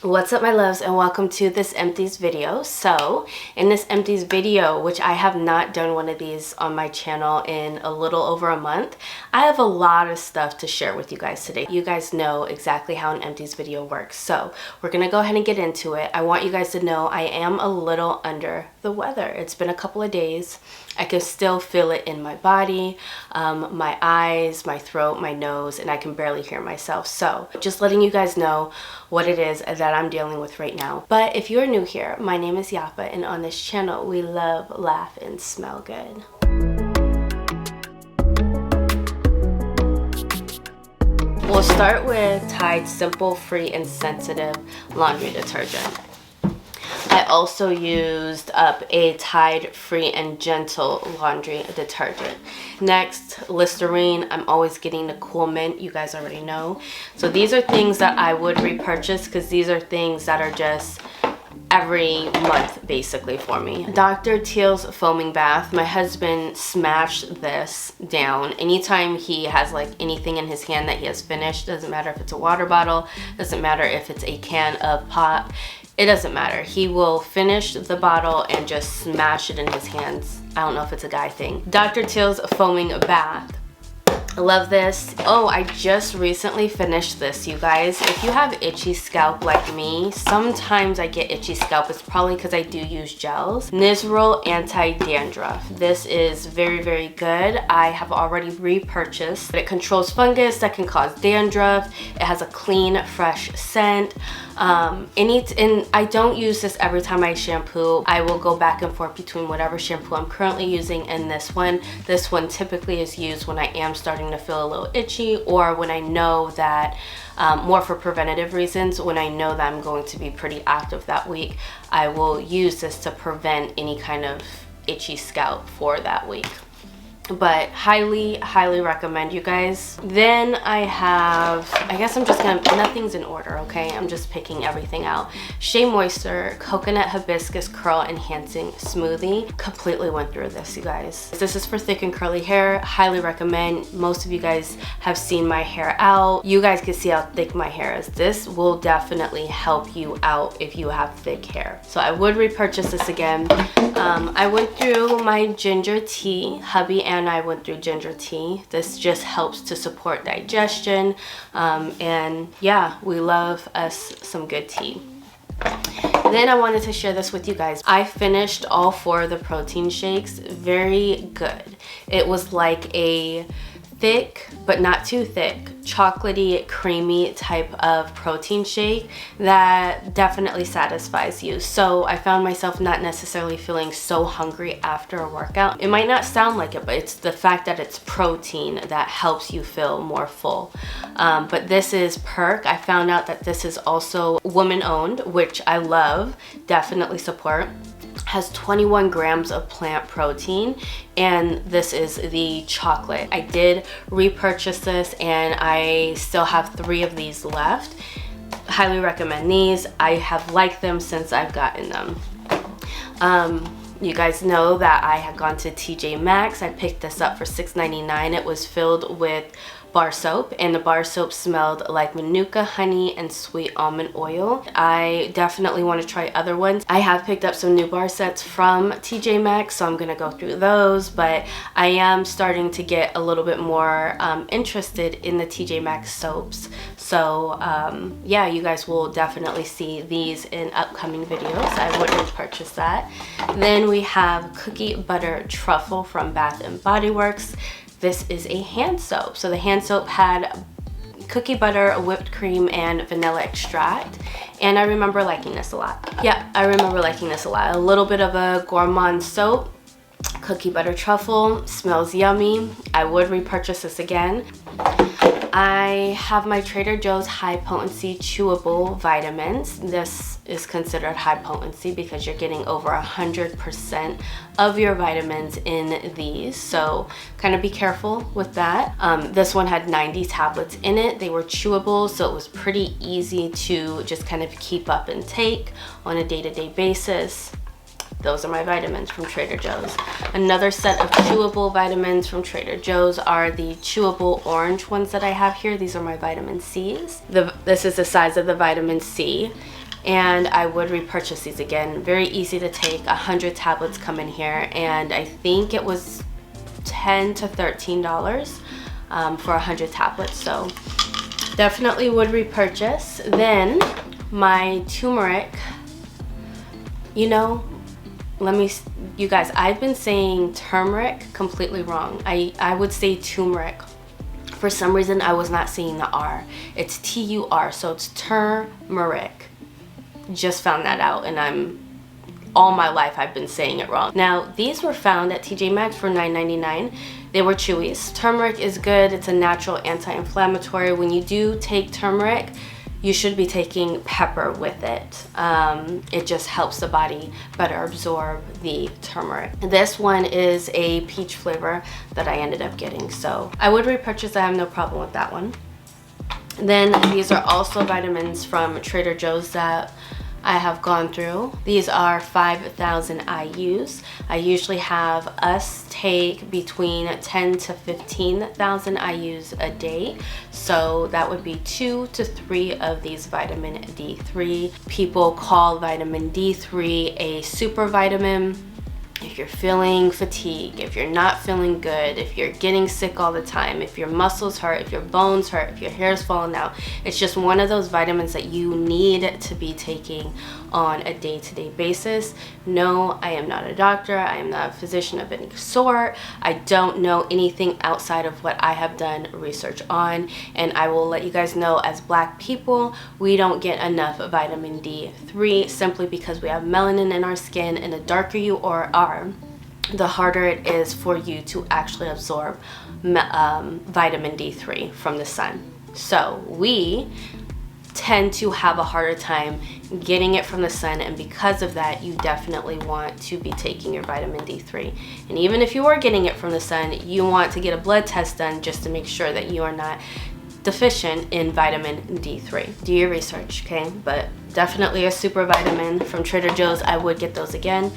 What's up my loves, and welcome to this Empties video. So in this Empties video, which I have not done one of these on my channel in a little over a month, I have a lot of stuff to share with you guys today. You guys know exactly how an Empties video works, so we're gonna go ahead and get into it. I want you guys to know I am a little under the weather. It's been a couple of days. I can still feel it in my body, my eyes, my throat, my nose, and I can barely hear myself. So just letting you guys know what it is that I'm dealing with right now. But if you're new here, my name is Yapa, and on this channel we love, laugh, and smell good. We'll start with Tide Simple, Free, and Sensitive Laundry Detergent. I also used up a Tide Free and Gentle Laundry Detergent. Next, Listerine. I'm always getting the Cool Mint, you guys already know. So these are things that I would repurchase because these are things that are just every month basically for me. Dr. Teal's Foaming Bath. My husband smashed this down. Anytime he has like anything in his hand that he has finished, doesn't matter if it's a water bottle, doesn't matter if it's a can of pop, it doesn't matter. He will finish the bottle and just smash it in his hands. I don't know if it's a guy thing. Dr. Teal's Foaming Bath. I love this. Oh, I just recently finished this, you guys. If you have itchy scalp like me, sometimes I get itchy scalp. It's probably because I do use gels. Nizoral Anti-Dandruff. This is very, very good. I have already repurchased. It controls fungus that can cause dandruff. It has a clean, fresh scent. And I don't use this every time I shampoo. I will go back and forth between whatever shampoo I'm currently using and this one. This one typically is used when I am starting to feel a little itchy, or when I know that, more for preventative reasons, when I know that I'm going to be pretty active that week, I will use this to prevent any kind of itchy scalp for that week. But highly recommend, you guys. Then I have, I guess I'm just gonna, nothing's in order, okay? I'm just picking everything out. Shea Moisture Coconut Hibiscus Curl Enhancing Smoothie. Completely went through this, you guys. This is for thick and curly hair. Highly recommend. Most of you guys have seen my hair out. You guys can see how thick my hair is. This will definitely help you out if you have thick hair. So I would repurchase this again. I went through my ginger tea. Hubby and I went through ginger tea. This just helps to support digestion, and yeah, we love us some good tea. Then I wanted to share this with you guys. I finished all 4 of the protein shakes. Very good. It was like a thick but not too thick, chocolatey, creamy type of protein shake that definitely satisfies you. So I found myself not necessarily feeling so hungry after a workout. It might not sound like it, but it's the fact that it's protein that helps you feel more full. But this is Perk. I found out that this is also woman owned, which I love, definitely support. Has 21 grams of plant protein, and this is the chocolate. I did repurchase this and I still have 3 of these left. Highly recommend these. I have liked them since I've gotten them. You guys know that I had gone to TJ Maxx. I picked this up for $6.99. It was filled with bar soap, and the bar soap smelled like manuka honey and sweet almond oil. I definitely want to try other ones. I have picked up some new bar sets from TJ Maxx, so I'm gonna go through those, but I am starting to get a little bit more interested in the TJ Maxx soaps. So yeah, you guys will definitely see these in upcoming videos. I wouldn't purchase that. Then we have Cookie Butter Truffle from Bath & Body Works. This is a hand soap. So the hand soap had cookie butter, whipped cream, and vanilla extract. And I remember liking this a lot. Yeah, I remember liking this a lot. A little bit of a gourmand soap. Cookie Butter Truffle, smells yummy. I would repurchase this again. I have my Trader Joe's High Potency Chewable Vitamins. This is considered high potency because you're getting over 100% of your vitamins in these, so kind of be careful with that. This one had 90 tablets in it. They were chewable, so it was pretty easy to just kind of keep up and take on a day-to-day basis. Those are my vitamins from Trader Joe's. Another set of chewable vitamins from Trader Joe's are the chewable orange ones that I have here. These are my vitamin C's. This is the size of the vitamin C. and I would repurchase these again. Very easy to take. 100 tablets come in here, and I think it was $10 to $13 for 100 tablets, so definitely would repurchase. Then my turmeric, you know, you guys, I've been saying turmeric completely wrong. I would say turmeric. For some reason, I was not seeing the R. It's T-U-R, so it's turmeric. Just found that out, and all my life I've been saying it wrong. Now, these were found at TJ Maxx for $9.99. They were chewies. Turmeric is good. It's a natural anti-inflammatory. When you do take turmeric, you should be taking pepper with it. It just helps the body better absorb the turmeric. This one is a peach flavor that I ended up getting, so I would repurchase. I have no problem with that one. Then these are also vitamins from Trader Joe's that I have gone through. These are 5,000 IUs. I usually have us take between 10 to 15,000 IUs a day. So that would be 2 to 3 of these vitamin D3. People call vitamin D3 a super vitamin. If you're feeling fatigue, if you're not feeling good, if you're getting sick all the time, if your muscles hurt, if your bones hurt, if your hair's falling out, it's just one of those vitamins that you need to be taking on a day-to-day basis. No, I am not a doctor. I am not a physician of any sort. I don't know anything outside of what I have done research on, and I will let you guys know, as Black people, we don't get enough vitamin D3 simply because we have melanin in our skin, and the darker you are, the harder it is for you to actually absorb vitamin D3 from the sun. So we tend to have a harder time getting it from the sun, and because of that, you definitely want to be taking your vitamin D3. And even if you are getting it from the sun, you want to get a blood test done just to make sure that you are not deficient in vitamin D3. Do your research, okay? But definitely a super vitamin from Trader Joe's. I would get those again.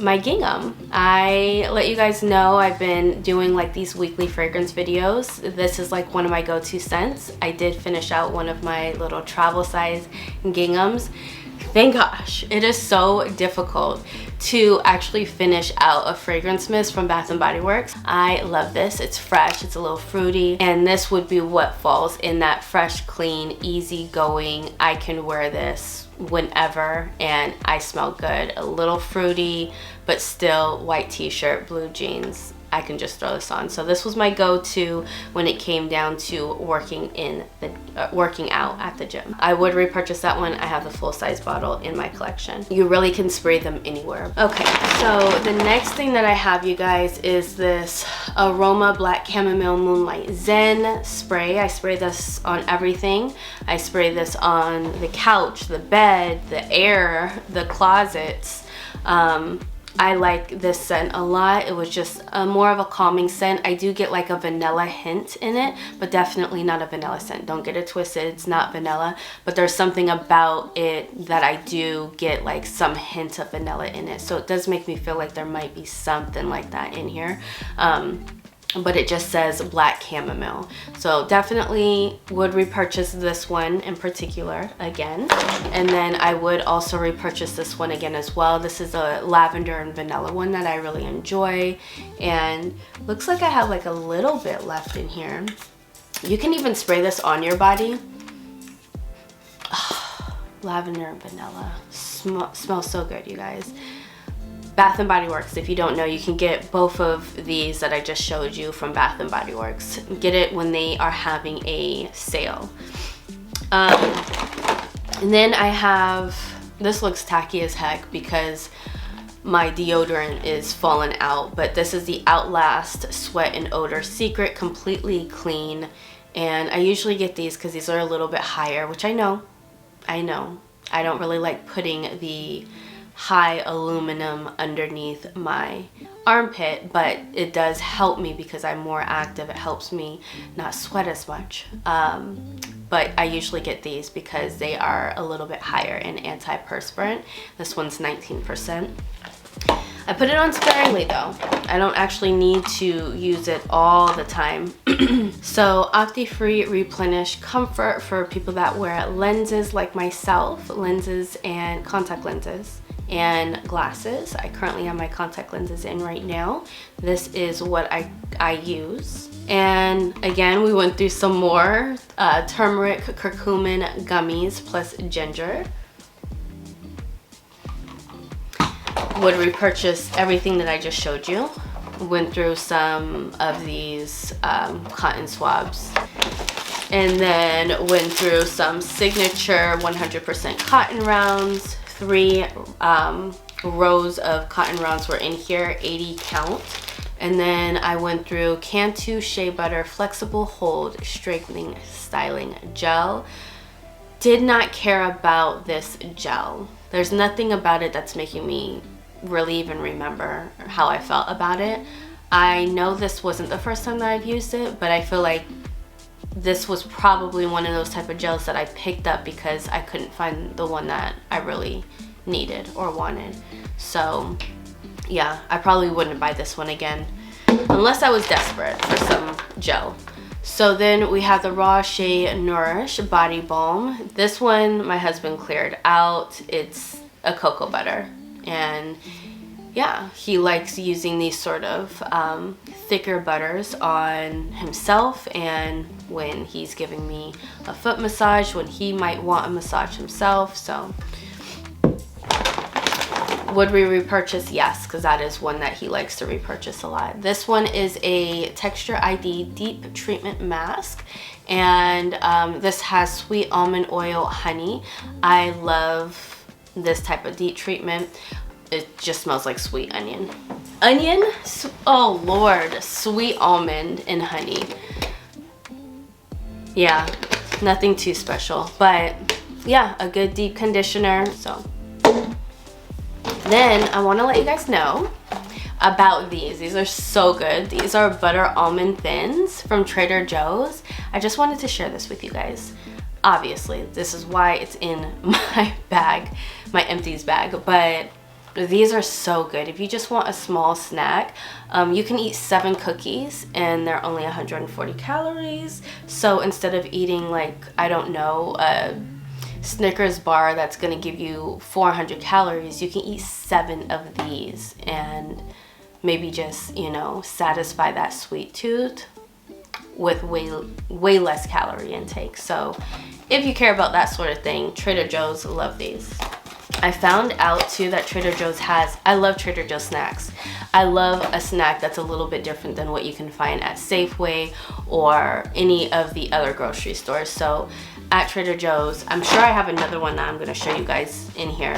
My gingham, I let you guys know I've been doing like these weekly fragrance videos. This is like one of my go-to scents. I did finish out one of my little travel size ginghams. Thank gosh, it is so difficult to actually finish out a fragrance mist from Bath & Body Works. I love this. It's fresh, it's a little fruity, and this would be what falls in that fresh, clean, easy going, I can wear this whenever and I smell good. A little fruity, but still white t-shirt, blue jeans. I can just throw this on. So this was my go-to when it came down to working out at the gym. I would repurchase that one. I have the full-size bottle in my collection. You really can spray them anywhere. Okay, so the next thing that I have, you guys, is this AROMA Black Chamomile Moonlight Zen spray. I spray this on everything. I spray this on the couch, the bed, the air, the closets. I like this scent a lot. It was just more of a calming scent. I do get like a vanilla hint in it, but definitely not a vanilla scent. Don't get it twisted, it's not vanilla, but there's something about it that I do get like some hint of vanilla in it. So it does make me feel like there might be something like that in here. But it just says black chamomile. So definitely would repurchase this one in particular again. And then I would also repurchase this one again as well. This is a lavender and vanilla one that I really enjoy. And looks like I have like a little bit left in here. You can even spray this on your body. Oh, lavender and vanilla. Smells so good, you guys. Bath & Body Works, if you don't know, you can get both of these that I just showed you from Bath & Body Works. Get it when they are having a sale. And then I have, this looks tacky as heck because my deodorant is falling out, but this is the Outlast Sweat and Odor Secret Completely Clean. And I usually get these because these are a little bit higher, which I know. I don't really like putting the high aluminum underneath my armpit, but it does help me because I'm more active. It helps me not sweat as much. But I usually get these because they are a little bit higher in antiperspirant. This one's 19%. I put it on sparingly though. I don't actually need to use it all the time. So Octi-Free Replenish Comfort for people that wear lenses like myself, lenses and contact lenses and glasses. I currently have my contact lenses in right now. This is what I use. And again, we went through some more turmeric curcumin gummies plus ginger. Would repurchase everything that I just showed you. Went through some of these cotton swabs, and then went through some signature 100% cotton rounds. 3 rows of cotton rounds were in here, 80 count. And then I went through Cantu Shea Butter Flexible Hold Straightening Styling Gel. Did not care about this gel. There's nothing about it that's making me really even remember how I felt about it. I know this wasn't the first time that I've used it, but I feel like this was probably one of those type of gels that I picked up because I couldn't find the one that I really needed or wanted. So yeah, I probably wouldn't buy this one again unless I was desperate for some gel. So then we have the Raw Shea Nourish Body Balm. This one my husband cleared out. It's a cocoa butter, and yeah, he likes using these sort of thicker butters on himself, and when he's giving me a foot massage, when he might want a massage himself. So would we repurchase? Yes, because that is one that he likes to repurchase a lot. This one is a Texture ID Deep Treatment Mask, and this has sweet almond oil honey. I love this type of deep treatment. It just smells like sweet onion. Oh Lord, sweet almond and honey. Yeah, nothing too special, but yeah, a good deep conditioner. So then I want to let you guys know about these. These are so good. These are butter almond thins from Trader Joe's. I just wanted to share this with you guys. Obviously, this is why it's in my bag, my Empties bag, but these are so good. If you just want a small snack, you can eat 7 cookies and they're only 140 calories. So instead of eating, like, I don't know, a Snickers bar that's gonna give you 400 calories, you can eat 7 of these and maybe just, you know, satisfy that sweet tooth with way less calorie intake. So if you care about that sort of thing, Trader Joe's, love these. I found out too that Trader Joe's has, I love Trader Joe's snacks. I love a snack that's a little bit different than what you can find at Safeway or any of the other grocery stores. So at Trader Joe's, I'm sure I have another one that I'm gonna show you guys in here.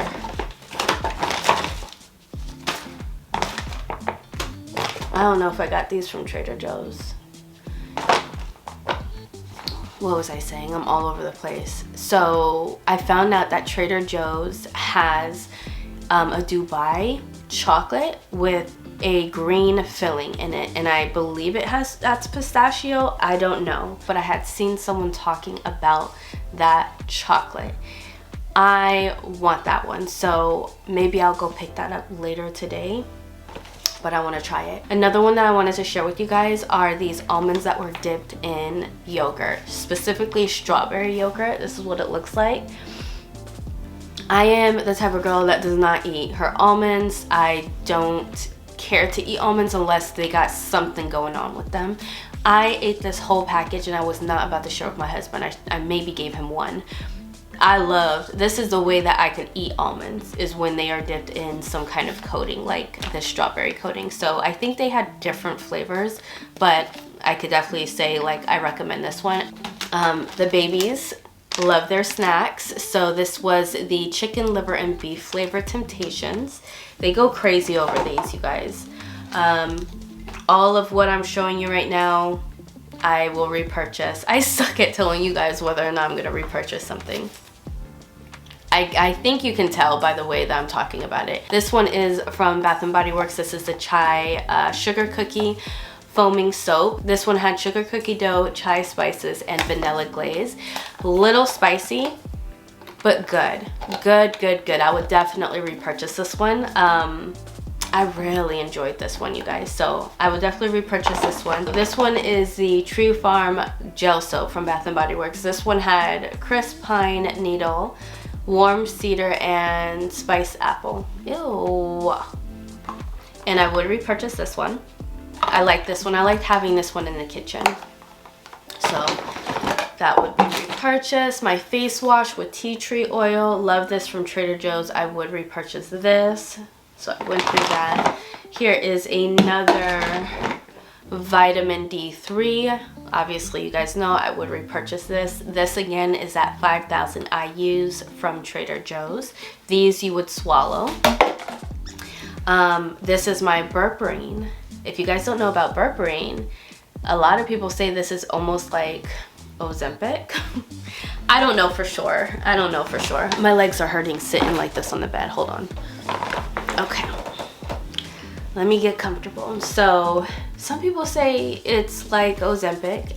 I don't know if I got these from Trader Joe's. What was I saying? I'm all over the place. So I found out that Trader Joe's has a Dubai chocolate with a green filling in it, and I believe that's pistachio. I don't know, but I had seen someone talking about that chocolate. I want that one, so maybe I'll go pick that up later today, but I want to try it. Another one that I wanted to share with you guys are these almonds that were dipped in yogurt, specifically strawberry yogurt. This is what it looks like. I am the type of girl that does not eat her almonds. I don't care to eat almonds unless they got something going on with them. I ate this whole package and I was not about to share with my husband. I maybe gave him one. I loved, this is the way that I can eat almonds, is when they are dipped in some kind of coating, like the strawberry coating. So I think they had different flavors, but I could definitely say, like, I recommend this one. The babies love their snacks. So this was the chicken liver and beef flavor Temptations. They go crazy over these, you guys. All of what I'm showing you right now, I will repurchase. I suck at telling you guys whether or not I'm gonna repurchase something. I think you can tell by the way that I'm talking about it. This one is from Bath & Body Works. This is the chai sugar cookie foaming soap. This one had sugar cookie dough, chai spices, and vanilla glaze. Little spicy, but good. Good. I would definitely repurchase this one. I I really enjoyed this one, you guys. So I would definitely repurchase this one. This one is the Tree Farm Gel Soap from Bath & Body Works. This one had crisp pine needle, warm cedar, and spice apple. Ew. And I would repurchase this one. I like this one. I liked having this one in the kitchen. So that would be repurchased. My face wash with tea tree oil. Love this from Trader Joe's. I would repurchase this. So I went through that. Here is another vitamin D3. Obviously, you guys know I would repurchase this. This again is at 5,000 IUs from Trader Joe's. These you would swallow. This is my Burberine. If you guys don't know about Burberine, a lot of people say this is almost like Ozempic. I don't know for sure. I don't know for sure. My legs are hurting sitting like this on the bed. Hold on. Okay, let me get comfortable. So some people say it's like Ozempic.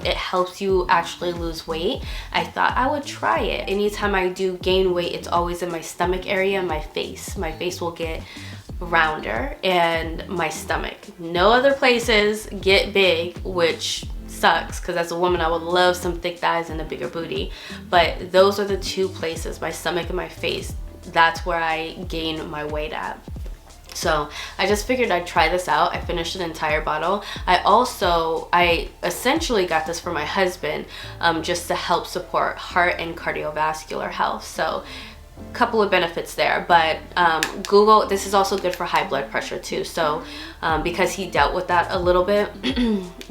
It helps you actually lose weight. I thought I would try it. Anytime I do gain weight, it's always in my stomach area and my face. My face will get rounder and my stomach. No other places get big, which sucks because as a woman I would love some thick thighs and a bigger booty, but those are the two places, my stomach and my face. That's where I gain my weight at. So I just figured I'd try this out. I finished an entire bottle. I essentially got this for my husband, just to help support heart and cardiovascular health. So a couple of benefits there, but Google, this is also good for high blood pressure too. So because he dealt with that a little bit,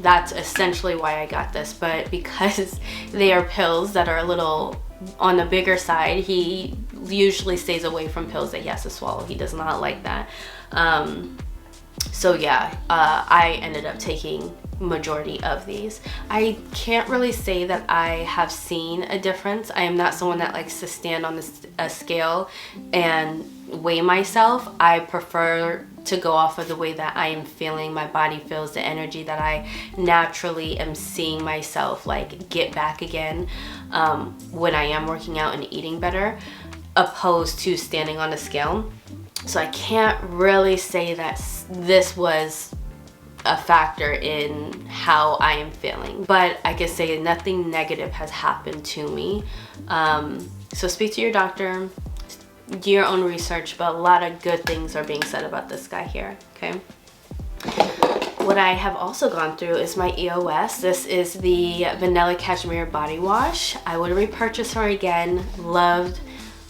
that's essentially why I got this. But because they are pills that are a little on the bigger side, he usually stays away from pills that he has to swallow. He does not like that. So yeah, I ended up taking majority of these. I can't really say that I have seen a difference. I am not someone that likes to stand on a scale and weigh myself. I prefer to go off of the way that I am feeling, my body feels, the energy that I naturally am seeing myself like get back again when I am working out and eating better, opposed to standing on a scale. So I can't really say that this was a factor in how I am feeling, but I can say nothing negative has happened to me. So speak to your doctor, do your own research, but a lot of good things are being said about this guy here, okay? What I have also gone through is my EOS. This is the Vanilla Cashmere Body Wash. I would repurchase her again.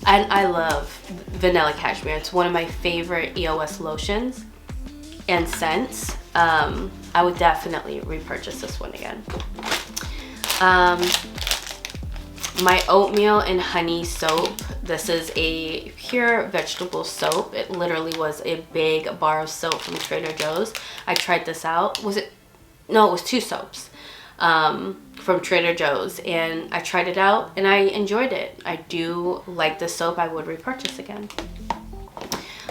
I love Vanilla Cashmere. It's one of my favorite EOS lotions and scents. I would definitely repurchase this one again. My oatmeal and honey soap. This is a pure vegetable soap. It literally was a big bar of soap from Trader Joe's. I tried this out. No, it was 2 soaps from Trader Joe's, and I tried it out and I enjoyed it. I do like this soap. I would repurchase again.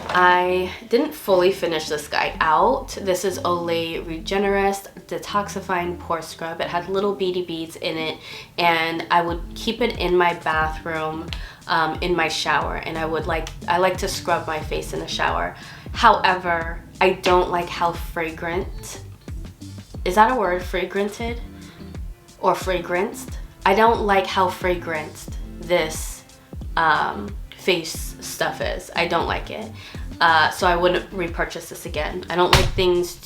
I didn't fully finish this guy out. This is Olay Regenerist Detoxifying Pore Scrub. It had little beady beads in it, and I would keep it in my bathroom, in my shower, and I like to scrub my face in the shower. However, I don't like how fragrant, is that a word, fragranted or fragranced? I don't like how fragranced this face stuff is. I don't like it. So I wouldn't repurchase this again. I don't like things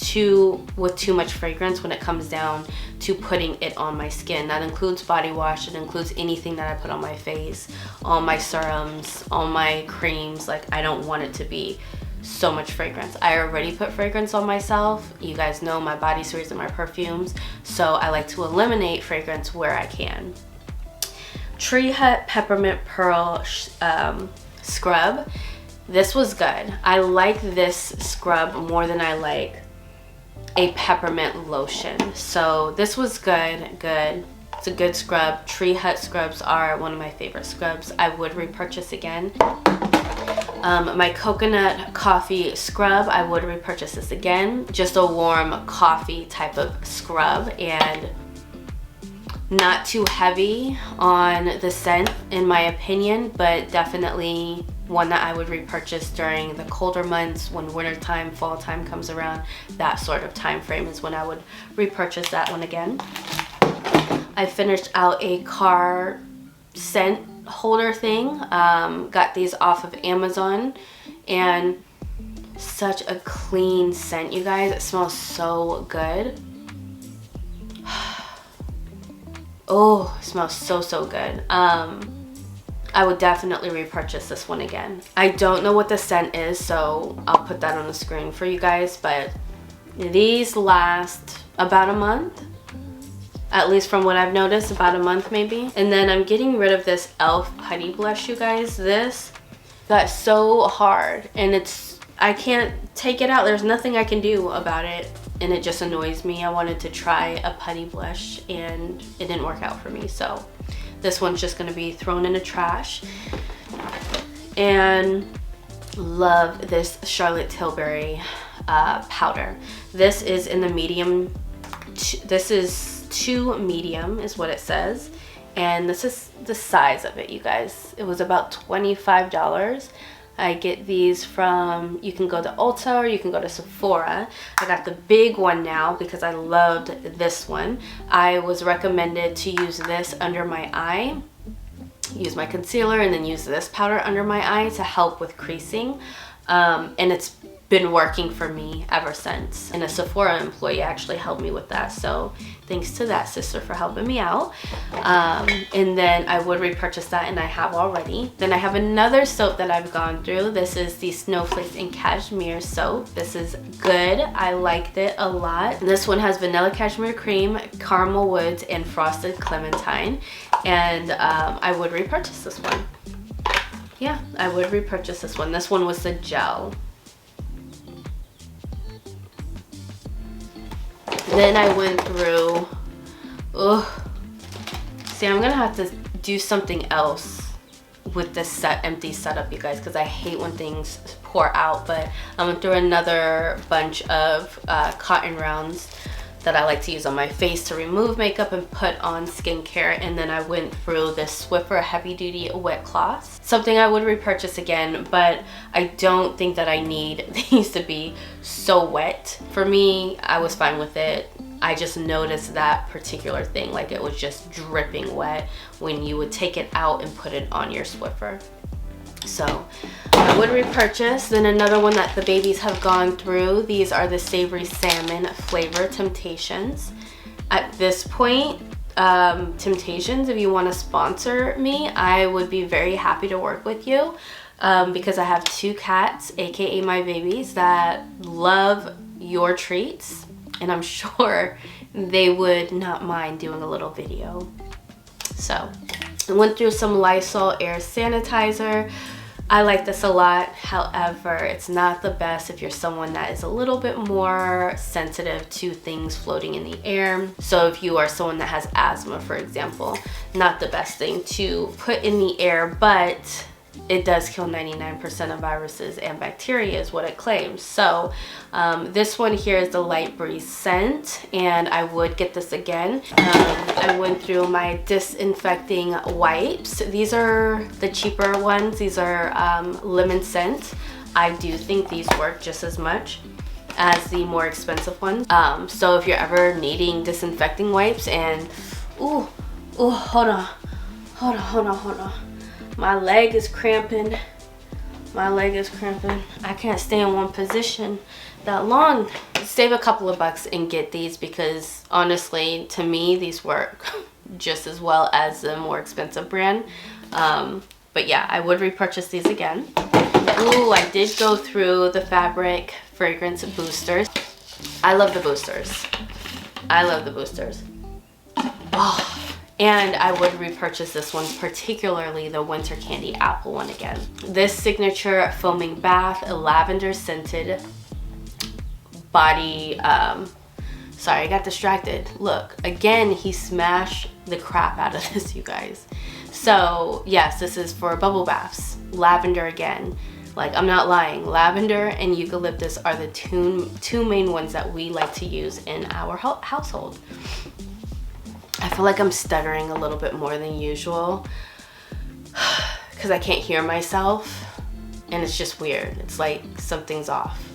with too much fragrance when it comes down to putting it on my skin. That includes body wash. It includes anything that I put on my face, all my serums, all my creams. Like, I don't want it to be so much fragrance. I already put fragrance on myself. You guys know my body sprays and my perfumes. So I like to eliminate fragrance where I can. Tree Hut Peppermint Pearl Scrub. This was good. I like this scrub more than I like a peppermint lotion. So this was good. It's a good scrub. Tree Hut scrubs are one of my favorite scrubs. I would repurchase again. My coconut coffee scrub, I would repurchase this again. Just a warm coffee type of scrub, and not too heavy on the scent in my opinion, but definitely one that I would repurchase during the colder months when winter time, fall time comes around. That sort of time frame is when I would repurchase that one again. I finished out a car scent holder thing. Got these off of Amazon, and such a clean scent, you guys. It smells so good. Oh, it smells so good. I would definitely repurchase this one again. I don't know what the scent is, so I'll put that on the screen for you guys, but these last about a month. At least from what I've noticed, about a month maybe. And then I'm getting rid of this e.l.f. putty blush, you guys. This got so hard, and I can't take it out. There's nothing I can do about it, and it just annoys me. I wanted to try a putty blush, and it didn't work out for me, so this one's just gonna be thrown in the trash. And love this Charlotte Tilbury powder. This is in the medium. This is 2 medium is what it says. And this is the size of it, you guys. It was about $25. I get these from, you can go to Ulta or you can go to Sephora. I got the big one now because I loved this one. I was recommended to use this under my eye, use my concealer, and then use this powder under my eye to help with creasing. And it's been working for me ever since. And a Sephora employee actually helped me with that. So thanks to that sister for helping me out. And then I would repurchase that, and I have already. Then I have another soap that I've gone through. This is the Snowflakes and Cashmere soap. This is good. I liked it a lot. This one has vanilla cashmere cream, caramel woods, and frosted clementine. And I would repurchase this one. Yeah, I would repurchase this one. This one was the gel. Then I went through, see, I'm gonna have to do something else with this empty setup, you guys, because I hate when things pour out. But I went through another bunch of cotton rounds that I like to use on my face to remove makeup and put on skincare. And then I went through this Swiffer heavy duty wet cloths, something I would repurchase again, but I don't think that I need these to be so wet. For me, I was fine with it. I just noticed that particular thing, like it was just dripping wet when you would take it out and put it on your Swiffer. So I would repurchase. Then another one that the babies have gone through, these are the savory salmon flavor Temptations. At this point, Temptations, if you want to sponsor me, I would be very happy to work with you, because I have 2 cats, aka my babies, that love your treats, and I'm sure they would not mind doing a little video. So I went through some Lysol air sanitizer. I like this a lot. However, it's not the best if you're someone that is a little bit more sensitive to things floating in the air. So if you are someone that has asthma, for example, not the best thing to put in the air, but it does kill 99% of viruses and bacteria is what it claims. So this one here is the Light Breeze scent, and I would get this again. I went through my disinfecting wipes. These are the cheaper ones. These are lemon scent. I do think these work just as much as the more expensive ones. So if you're ever needing disinfecting wipes and, hold on. My leg is cramping. I can't stay in one position that long. Save a couple of bucks and get these, because honestly, to me, these work just as well as the more expensive brand. But yeah, I would repurchase these again. Ooh, I did go through the fabric fragrance boosters. I love the boosters. Oh. And I would repurchase this one, particularly the Winter Candy Apple one again. This signature foaming bath, a lavender scented body, sorry, I got distracted. Look, again, he smashed the crap out of this, you guys. So yes, this is for bubble baths. Lavender again. Like, I'm not lying. Lavender and eucalyptus are the two main ones that we like to use in our household. I feel like I'm stuttering a little bit more than usual because I can't hear myself. and it's just weird. It's like something's off.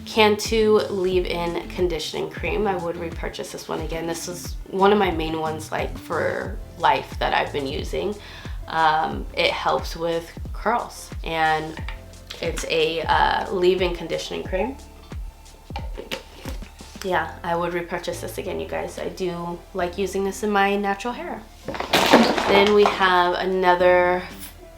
Cantu leave-in conditioning cream. I would repurchase this one again. This is one of my main ones like for life that I've been using. It helps with curls, and it's a leave-in conditioning cream. Yeah, I would repurchase this again, you guys. I do like using this in my natural hair. Then we have another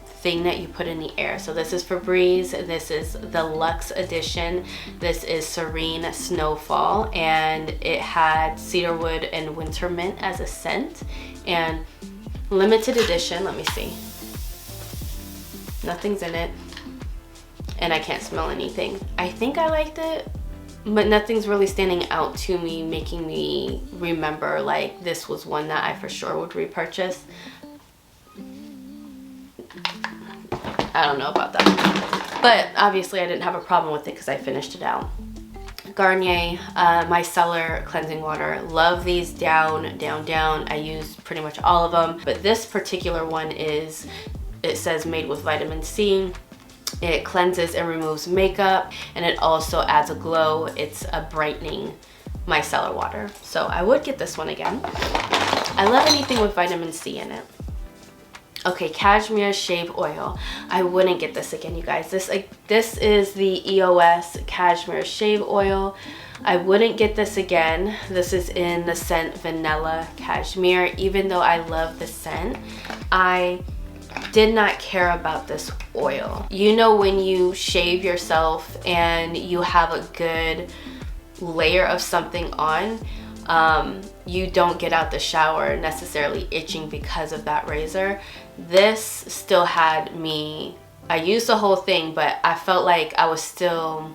thing that you put in the air. So this is Febreze. This is the Luxe edition. This is Serene Snowfall, and it had cedarwood and winter mint as a scent. And limited edition, let me see. Nothing's in it, and I can't smell anything. I think I liked it, but nothing's really standing out to me, making me remember like this was one that I for sure would repurchase. I don't know about that, but obviously I didn't have a problem with it because I finished it out. Garnier Micellar cleansing water. Love these down. I use pretty much all of them, but this particular one is, it says made with vitamin C. It cleanses and removes makeup, and it also adds a glow. It's a brightening micellar water, so I would get this one again. I love anything with vitamin C in it. Okay, Cashmere Shave Oil. I wouldn't get this again, you guys. This is the EOS Cashmere Shave Oil. I wouldn't get this again. This is in the scent Vanilla Cashmere. Even though I love the scent, I did not care about this oil. You know, when you shave yourself and you have a good layer of something on, you don't get out the shower necessarily itching because of that razor. This still had me, I used the whole thing, but I felt like I was still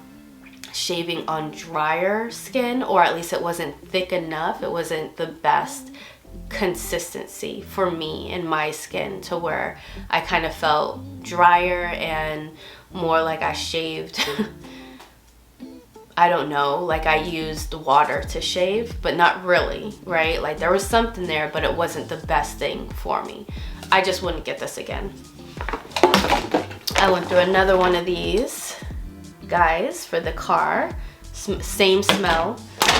shaving on drier skin, or at least it wasn't thick enough. It wasn't the best consistency for me and my skin, to where I kind of felt drier and more like I shaved I don't know, like I used water to shave, but not really, right? Like there was something there, but it wasn't the best thing for me. I just wouldn't get this again. I went through another one of these guys for the car. Same smell,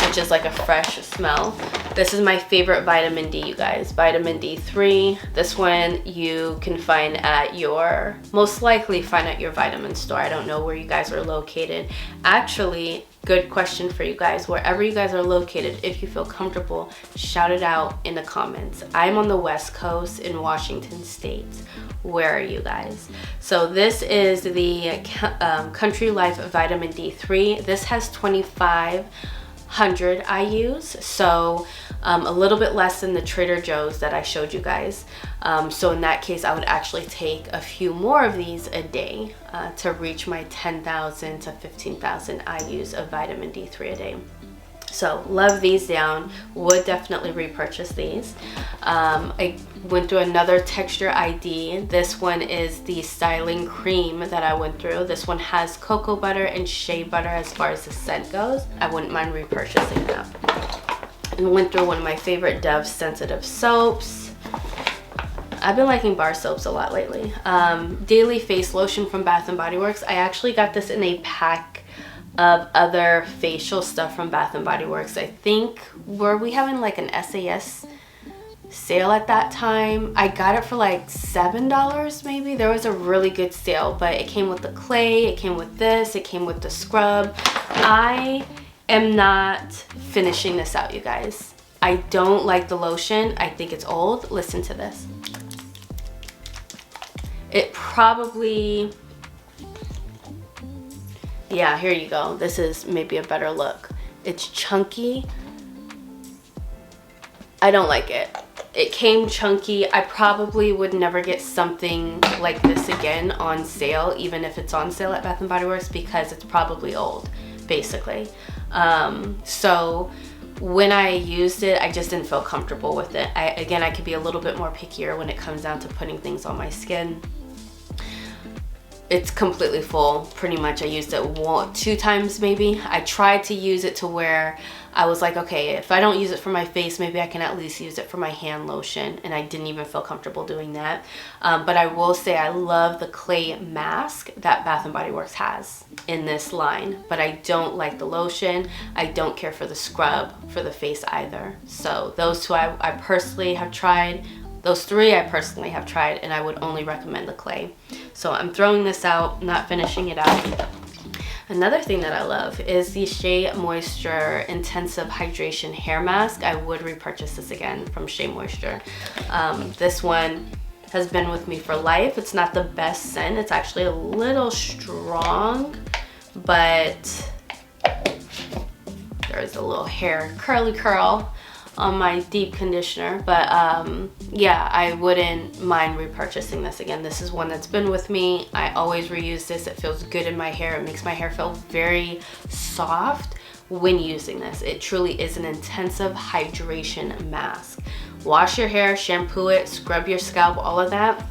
which is like a fresh smell. This is my favorite vitamin D, you guys. Vitamin D3. This one you can find at your, most likely find at your vitamin store. I don't know where you guys are located. Actually, good question for you guys. Wherever you guys are located, if you feel comfortable, shout it out in the comments. I'm on the West Coast in Washington State. Where are you guys? So this is the Country Life Vitamin D3. This has 2,500 IUs, so a little bit less than the Trader Joe's that I showed you guys. So in that case, I would actually take a few more of these a day to reach my 10,000 to 15,000 IUs of vitamin D3 a day. So love these down, would definitely repurchase these. I went through another texture ID. This one is the styling cream that I went through. This one has cocoa butter and shea butter as far as the scent goes. I wouldn't mind repurchasing that. And went through one of my favorite Dove sensitive soaps. I've been liking bar soaps a lot lately. Daily face lotion from Bath & Body Works. I actually got this in a pack of other facial stuff from Bath & Body Works. I think, were we having like an SAS sale at that time? I got it for like $7 maybe. There was a really good sale, but it came with the clay, it came with this, it came with the scrub. I am not finishing this out, you guys. I don't like the lotion. I think it's old. Listen to this. It probably, yeah, here you go. This is maybe a better look. It's chunky. I don't like it. It came chunky. I probably would never get something like this again on sale, even if it's on sale at Bath & Body Works, because it's probably old, basically. So when I used it, I just didn't feel comfortable with it. Again, I could be a little bit more pickier when it comes down to putting things on my skin. it's completely full. Pretty much I used it 2 times maybe. I tried to use it to where I was like, okay, if I don't use it for my face, maybe I can at least use it for my hand lotion, and I didn't even feel comfortable doing that. But I will say I love the clay mask that Bath & Body Works has in this line, but I don't like the lotion. I don't care for the scrub for the face either. So those two I personally have tried. Those 3 I personally have tried, and I would only recommend the clay. So I'm throwing this out, not finishing it out. Another thing that I love is the Shea Moisture Intensive Hydration Hair Mask. I would repurchase this again from Shea Moisture. This one has been with me for life. It's not the best scent. It's actually a little strong, but there's a little hair curly curl on my deep conditioner. But yeah, I wouldn't mind repurchasing this again. This is one that's been with me. I always reuse this. It feels good in my hair. It makes my hair feel very soft when using this. It truly is an intensive hydration mask. Wash your hair, shampoo it, scrub your scalp, all of that.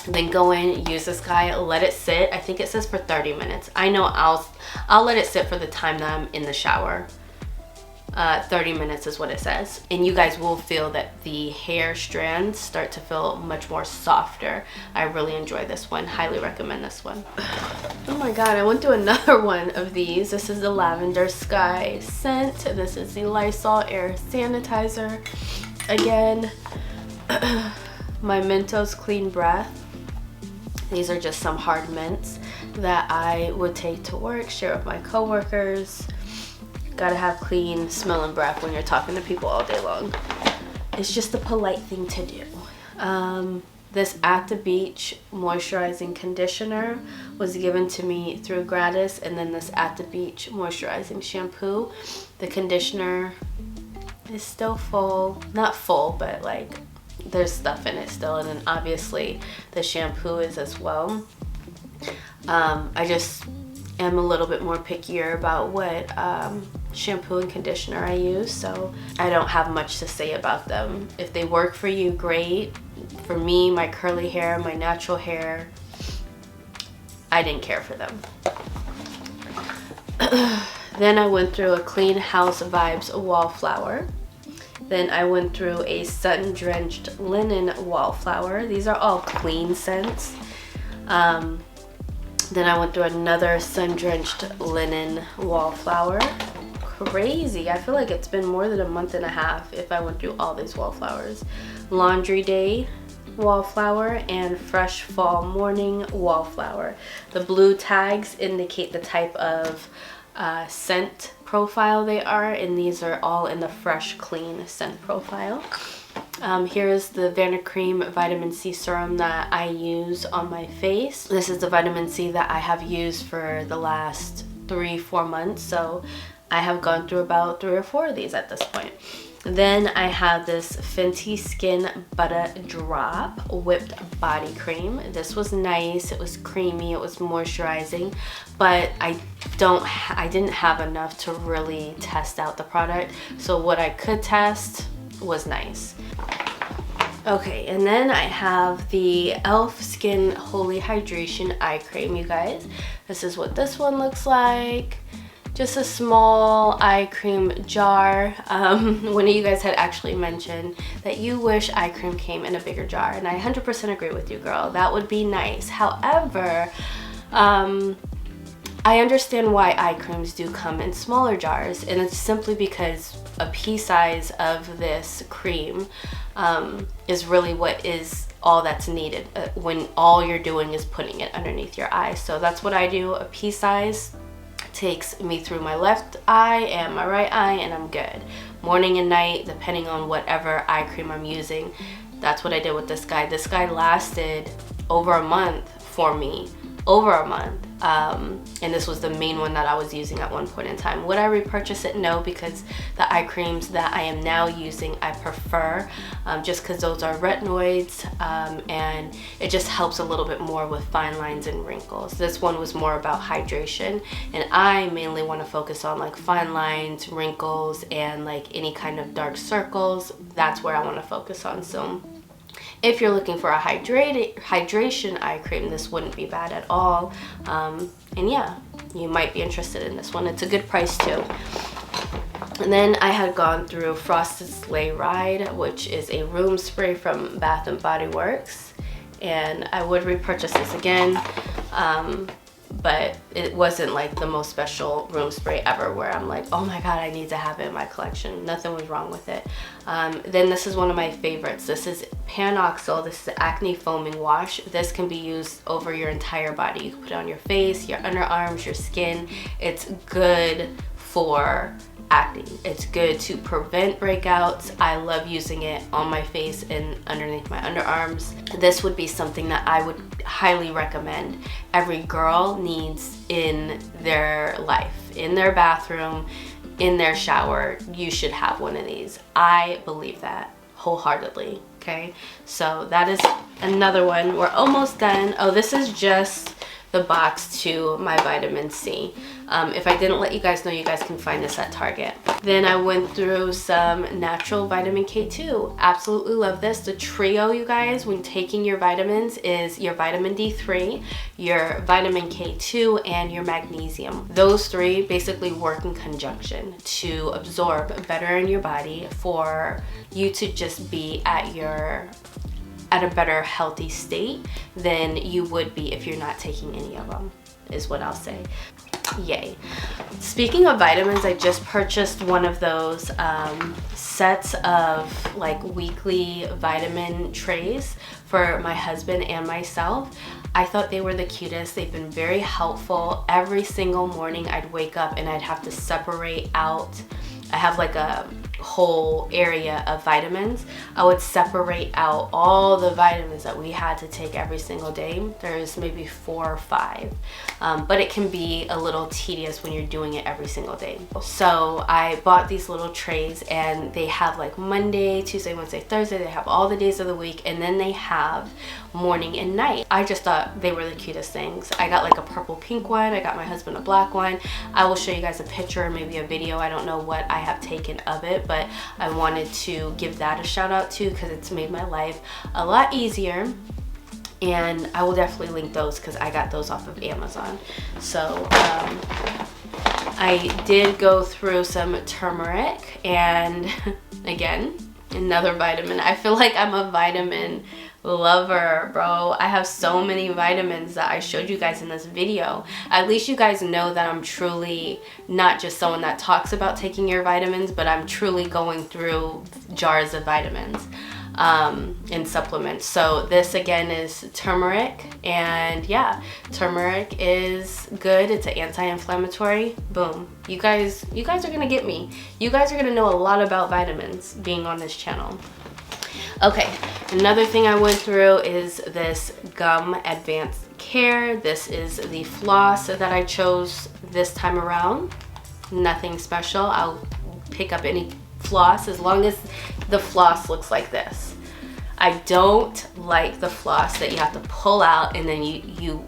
Then go in, use this guy, let it sit. I think it says for 30 minutes. I know I'll let it sit for the time that I'm in the shower. 30 minutes is what it says, and you guys will feel that the hair strands start to feel much more softer. I really enjoy this one. Highly recommend this one. Oh my god, I went through another one of these. This is the Lavender Sky scent. This is the Lysol Air Sanitizer. Again, my Mentos Clean Breath. These are just some hard mints that I would take to work, share with my coworkers. Gotta have clean smelling breath when you're talking to people all day long. It's just a polite thing to do. This At the Beach moisturizing conditioner was given to me through gratis, and then this At the Beach moisturizing shampoo. The conditioner is still full, not full, but like there's stuff in it still, and then obviously the shampoo is as well. I just am a little bit more pickier about what shampoo and conditioner I use, so I don't have much to say about them. If they work for you, great. For me, my curly hair, my natural hair, I didn't care for them. Then I went through a Clean House Vibes Wallflower. Then I went through a Sun-Drenched Linen Wallflower. These are all clean scents. Then I went through another Sun-Drenched Linen Wallflower. Crazy. I feel like it's been more than a month and a half if I went through all these Wallflowers. Laundry Day Wallflower and Fresh Fall Morning Wallflower. The blue tags indicate the type of scent profile they are, and these are all in the Fresh Clean scent profile. Here is the Vanicream Vitamin C Serum that I use on my face. This is the vitamin C that I have used for the last 3-4 months, so I have gone through about 3 or 4 of these at this point. Then I have this Fenty Skin Butter Drop Whipped Body Cream. This was nice. It was creamy. It was moisturizing, but I didn't have enough to really test out the product. So what I could test was nice. Okay, and then I have the e.l.f. Skin Holy Hydration Eye Cream, you guys. This is what this one looks like. Just a small eye cream jar. One of you guys had actually mentioned that you wish eye cream came in a bigger jar, and I 100% agree with you, girl. That would be nice. However, I understand why eye creams do come in smaller jars, and it's simply because a pea size of this cream is really what is all that's needed when all you're doing is putting it underneath your eye. So that's what I do. A pea size takes me through my left eye and my right eye, and I'm good. Morning and night, depending on whatever eye cream I'm using. That's what I did with this guy. This guy lasted over a month for me. Over a month. And this was the main one that I was using at one point in time. Would I repurchase it? No, because the eye creams that I am now using I prefer, just because those are retinoids, and it just helps a little bit more with fine lines and wrinkles. This one was more about hydration, and I mainly want to focus on like fine lines, wrinkles, and like any kind of dark circles. That's where I want to focus on. So If you're looking for a hydration eye cream, this wouldn't be bad at all. And yeah, you might be interested in this one. It's a good price too. And then I had gone through Frosted Sleigh Ride, which is a room spray from Bath & Body Works. And I would repurchase this again, but it wasn't like the most special room spray ever where I'm like, oh my god, I need to have it in my collection. Nothing was wrong with it. Then this is one of my favorites. This is Panoxyl. This is Acne Foaming Wash. This can be used over your entire body. You can put it on your face, your underarms, your skin. It's good for acne. It's good to prevent breakouts. I love using it on my face and underneath my underarms. This would be something that I would highly recommend every girl needs in their life, in their bathroom, in their shower. You should have one of these. I believe that wholeheartedly. Okay, so that is another one. We're almost done. Oh, this is just the box to my vitamin C. If I didn't let you guys know, you guys can find this at Target. Then I went through some natural vitamin K2. Absolutely love this. The trio, you guys, when taking your vitamins is your vitamin D3, your vitamin K2, and your magnesium. Those three basically work in conjunction to absorb better in your body for you to just be at a better healthy state than you would be if you're not taking any of them, is what I'll say. Yay. Speaking of vitamins, I just purchased one of those sets of like weekly vitamin trays for my husband and myself. I thought they were the cutest. They've been very helpful. Every single morning I'd wake up and I'd have to separate out. I have like a whole area of vitamins. I would separate out all the vitamins that we had to take every single day. There's maybe 4 or 5, but it can be a little tedious when you're doing it every single day. So I bought these little trays, and they have like Monday, Tuesday, Wednesday, Thursday. They have all the days of the week, and then they have morning and night. I just thought they were the cutest things. I got like a purple pink one. I got my husband a black one. I will show you guys a picture, maybe a video. I don't know what I have taken of it, but I wanted to give that a shout out too because it's made my life a lot easier. And I will definitely link those because I got those off of Amazon. So I did go through some turmeric, and again, another vitamin. I feel like I'm a vitamin lover, bro. I have so many vitamins that I showed you guys in this video. At least you guys know that I'm truly not just someone that talks about taking your vitamins, but I'm truly going through jars of vitamins and supplements. So this again is turmeric, and yeah, turmeric is good. It's an anti-inflammatory. Boom. You guys are gonna get me. You guys are gonna know a lot about vitamins being on this channel. Okay, another thing I went through is this Gum Advanced Care. This is the floss that I chose this time around. Nothing special. I'll pick up any floss as long as the floss looks like this. I don't like the floss that you have to pull out and then you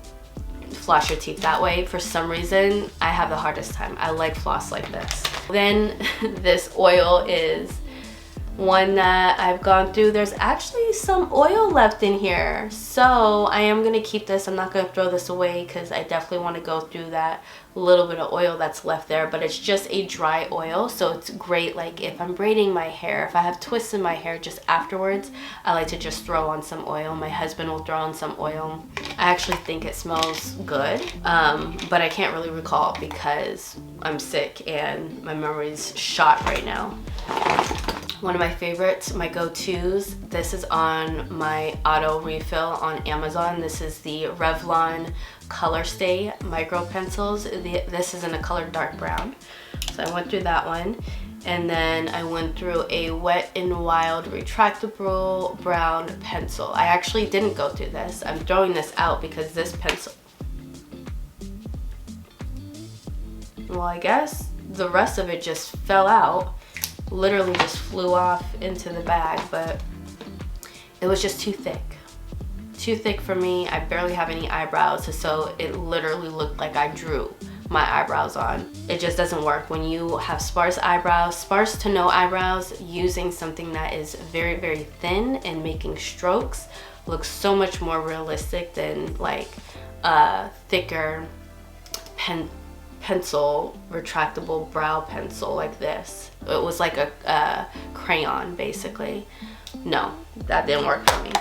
floss your teeth that way. For some reason, I have the hardest time. I like floss like this. Then this oil is one that I've gone through. There's actually some oil left in here, so I am gonna keep this. I'm not gonna throw this away because I definitely want to go through that little bit of oil that's left there, but it's just a dry oil, so it's great like if I'm braiding my hair, if I have twists in my hair, just afterwards I like to just throw on some oil. My husband will throw on some oil. I actually think it smells good, but I can't really recall because I'm sick and my memory's shot right now. One of my favorites, my go-tos, this is on my auto refill on Amazon. This is the Revlon Color Stay Micro Pencils. This is in a color dark brown. So I went through that one. And then I went through a Wet n Wild retractable brown pencil. I actually didn't go through this. I'm throwing this out because this pencil, well, I guess the rest of it just fell out. Literally just flew off into the bag, but it was just too thick for me. I barely have any eyebrows, so it literally looked like I drew my eyebrows on. It just doesn't work. When you have sparse eyebrows, sparse to no eyebrows, using something that is very, very thin and making strokes looks so much more realistic than like a thicker pencil, retractable brow pencil like this. It was like a crayon basically. No, that didn't work for me.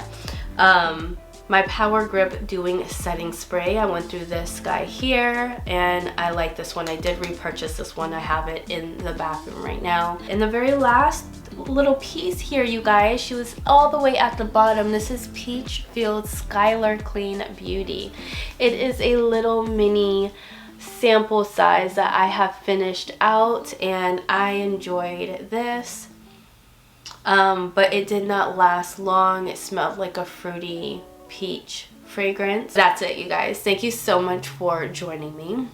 My Power Grip Doing Setting Spray, I went through this guy here and I like this one. I did repurchase this one. I have it in the bathroom right now. And the very last little piece here, you guys, she was all the way at the bottom. This is Peach Field Skylar Clean Beauty. It is a little mini sample size that I have finished out and I enjoyed this. But it did not last long. It smelled like a fruity peach fragrance. That's it, you guys. Thank you so much for joining me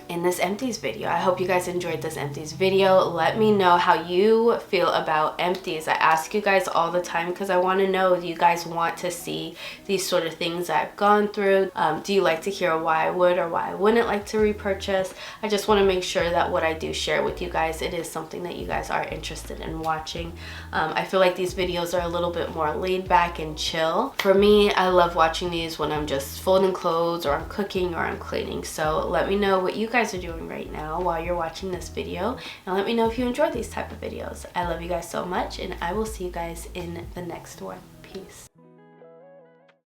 in this Empties video. I hope you guys enjoyed this Empties video. Let me know how you feel about Empties. I ask you guys all the time because I want to know, do you guys want to see these sort of things that I've gone through? Do you like to hear why I would or why I wouldn't like to repurchase? I just want to make sure that what I do share with you guys, it is something that you guys are interested in watching. I feel like these videos are a little bit more laid back and chill. For me, I love watching these when I'm just folding clothes or I'm cooking or I'm cleaning. So let me know what you guys are doing right now while you're watching this video, and let me know if you enjoy these type of videos. I love you guys so much, and I will see you guys in the next one. Peace.